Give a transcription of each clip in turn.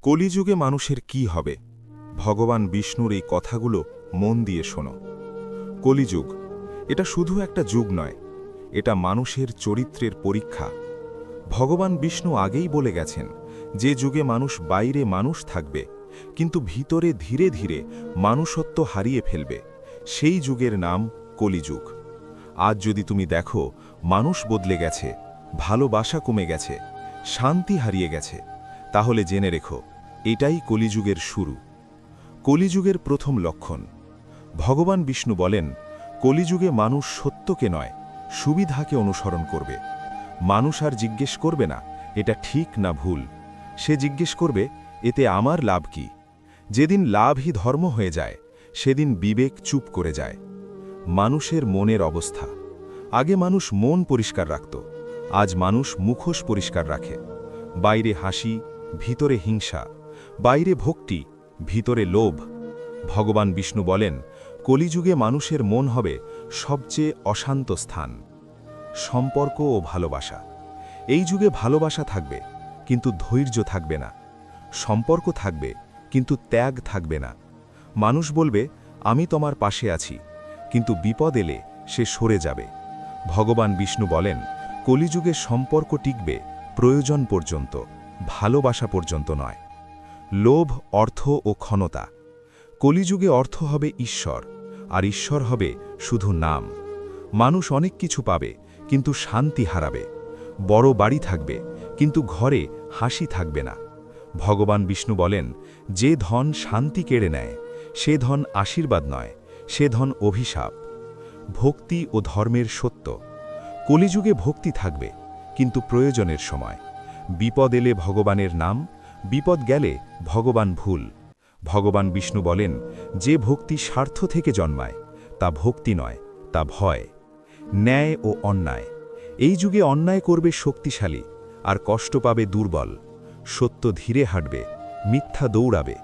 কলিযুগে মানুষের কি হবে? ভগবান বিষ্ণুর এই কথাগুলো মন দিয়ে শোনো। কলিযুগ এটা শুধু একটা যুগ নয়, এটা মানুষের চরিত্রের পরীক্ষা। ভগবান বিষ্ণু আগেই বলে গেছেন যে যুগে মানুষ বাইরে মানুষ থাকবে, কিন্তু ভিতরে ধীরে ধীরে মানুষত্ব হারিয়ে ফেলবে, সেই যুগের নাম কলিযুগ। আজ যদি তুমি দেখো মানুষ বদলে গেছে, ভালোবাসা কমে গেছে, শান্তি হারিয়ে গেছে, তাহলে জেনে রেখো এটাই কলিযুগের শুরু। কলিযুগের প্রথম লক্ষণ। ভগবান বিষ্ণু বলেন, কলিযুগে মানুষ সত্যকে নয়, সুবিধাকে অনুসরণ করবে। মানুষ আর জিজ্ঞেস করবে না এটা ঠিক না ভুল, সে জিজ্ঞেস করবে এতে আমার লাভ কি। যেদিন লাভই ধর্ম হয়ে যায়, সেদিন বিবেক চুপ করে যায়। মানুষের মনের অবস্থা। আগে মানুষ মন পরিষ্কার রাখত, আজ মানুষ মুখোশ পরিষ্কার রাখে। বাইরে হাসি, ভিতরে হিংসা, বাইরে ভক্তি, ভিতরে লোভ। ভগবান বিষ্ণু বলেন, কলিযুগে মানুষের মন হবে সবচেয়ে অশান্ত স্থান। সম্পর্ক ও ভালোবাসা। এই যুগে ভালোবাসা থাকবে, কিন্তু ধৈর্য থাকবে না। সম্পর্ক থাকবে, কিন্তু ত্যাগ থাকবে না। মানুষ বলবে আমি তোমার পাশে আছি, কিন্তু বিপদ এলে সে সরে যাবে। ভগবান বিষ্ণু বলেন, কলিযুগে সম্পর্ক টিকবে প্রয়োজন পর্যন্ত, ভালোবাসা পর্যন্ত নয়। লোভ, অর্থ ও ক্ষমতা। কলিযুগে অর্থ হবে ঈশ্বর, আর ঈশ্বর হবে শুধু নাম। মানুষ অনেক কিছু পাবে, কিন্তু শান্তি হারাবে। বড় বাড়ি থাকবে, কিন্তু ঘরে হাসি থাকবে না। ভগবান বিষ্ণু বলেন, যে ধন শান্তি কেড়ে নেয়, সে ধন আশীর্বাদ নয়, সে ধন অভিশাপ। ভক্তি ও ধর্মের সত্য। কলিযুগে ভক্তি থাকবে, কিন্তু প্রয়োজনের সময়। বিপদ এলে ভগবানের নাম, বিপদ গেলে ভগবান ভুল। ভগবান বিষ্ণু বলেন, যে ভক্তি স্বার্থ থেকে জন্মায় তা ভক্তি নয়, তা ভয়। ন্যায় ও অন্যায়। এই যুগে অন্যায় করবে শক্তিশালী, আর কষ্ট পাবে দুর্বল। সত্য ধীরে হাঁটবে, মিথ্যা দৌড়াবে।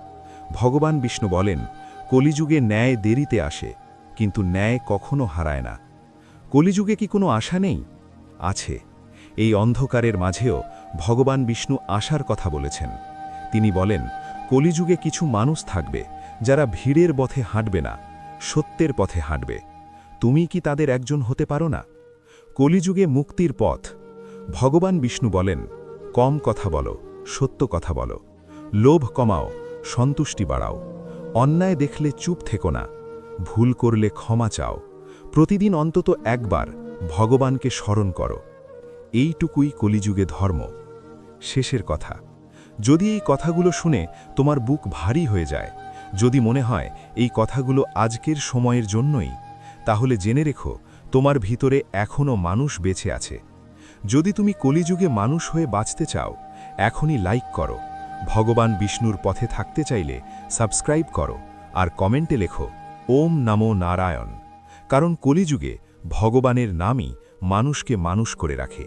ভগবান বিষ্ণু বলেন, কলিযুগে ন্যায় দেরিতে আসে, কিন্তু ন্যায় কখনো হারায় না। কলিযুগে কি কোনো আশা নেই? আছে। এই অন্ধকারের মাঝেও ভগবান বিষ্ণু আশার কথা বলেছেন। তিনি বলেন, কলিযুগে কিছু মানুষ থাকবে যারা ভিড়ের পথে হাঁটবে না, সত্যের পথে হাঁটবে। তুমি কি তাদের একজন হতে পারো না? কলিযুগে মুক্তির পথ। ভগবান বিষ্ণু বলেন, কম কথা বলো, সত্য কথা বলো। লোভ কমাও, সন্তুষ্টি বাড়াও। অন্যায় দেখলে চুপ থেকো না, ভুল করলে ক্ষমা চাও। প্রতিদিন অন্তত একবার ভগবানকে স্মরণ করো। এইটুকুই কলিযুগে ধর্ম। শেষের কথা, যদি এই কথাগুলো শুনে তোমার বুক ভারী হয়ে যায়, যদি মনে হয় এই কথাগুলো আজকের সময়ের জন্যই, তাহলে জেনে রেখো তোমার ভিতরে এখনও মানুষ বেঁচে আছে। যদি তুমি কলিযুগে মানুষ হয়ে বাঁচতে চাও, এখনই লাইক করো। ভগবান বিষ্ণুর পথে থাকতে চাইলে সাবস্ক্রাইব করো, আর কমেন্টে লেখো ওম নমো নারায়ণ। কারণ কলিযুগে ভগবানের নামই মানুষকে মানুষ করে রাখে।